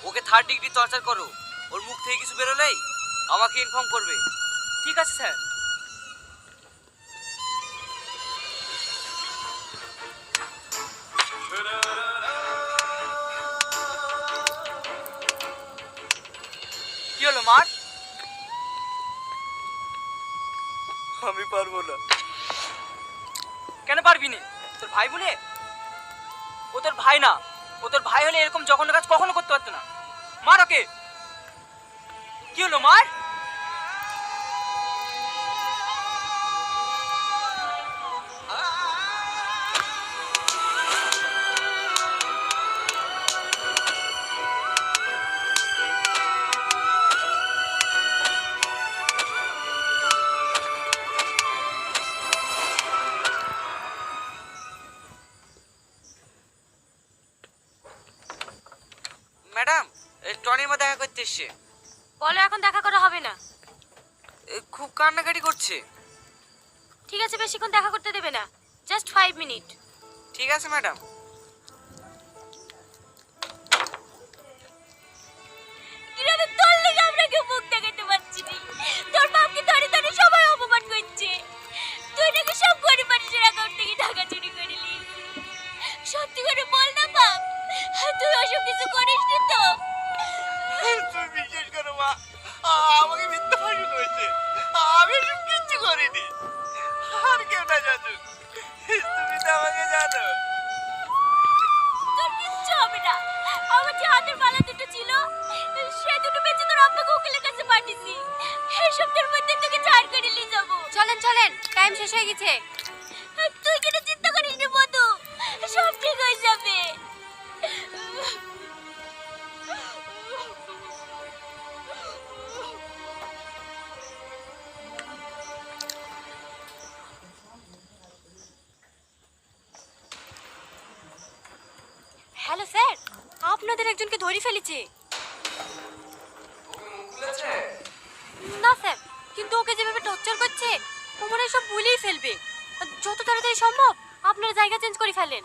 ওকে 3rd degree torture করো। ওর মুখ থেকে কিছু বেরোলেই আমাকে ইনফর্ম করবে। ঠিক আছে স্যার। কি হলো মার? আমি পারবো না। কেন পারবি না? তোর ভাই বলে? ও তোর ভাই না। ও তোর ভাই হলে এরকম জঘন্য কাজ কখনো করতে পারতো না। মার ওকে। কি হলো মার? ম্যাডাম, টনির মা দেখা করতে এসছে। বলো এখন দেখা করা হবে না। খুব কান্নাকাটি করছে। ঠিক আছে, বেশিক্ষণ দেখা করতে দেবে না, জাস্ট 5 মিনিট। ঠিক আছে ম্যাডাম। কিভাবে তোর লেগে আমরা কেউ মুখ দেখাতে পারছি না? তোর বাপকে ধরে ধরে সবাই অপমান করছে। তুই নাকি সব গরিব মানুষের অ্যাকাউন্ট থেকে টাকা চুরি করে নিয়েছিস। সত্যি করে বল না বাপ, তুই ওসব কিছু করিস নি তো? তুমি বিশ্বাস করো মা, আমাকে মিথ্যা ফাঁসুন হয়েছে। আমি এসব কিচ্ছু করিনি। আর কেউ না জানো, তুমি তো আমাকে জানো। তোর কিচ্ছু হবে না। আমার যে হাতের মালা দুটো ছিল, সে দুটো বেঁচে তোর আব্বাকে উকিলের কাছে পাঠিয়েছি। এই সপ্তাহের মধ্যে তোকে ছাড় করে নিয়ে যাবো। চলেন চলেন, টাইম শেষ হয়ে গেছে। তুই কেন চিন্তা করিস না মধু, সব ঠিক হয়ে যাবে। হ্যালো স্যার, আপনাদের একজনকে ধরে ফেলেছে। না স্যার, কিন্তু ওকে যেভাবে টর্চার করছে ও মনে হয় সব ভুলেই ফেলবে। যত তাড়াতাড়ি সম্ভব আপনারা জায়গা চেঞ্জ করে ফেলেন।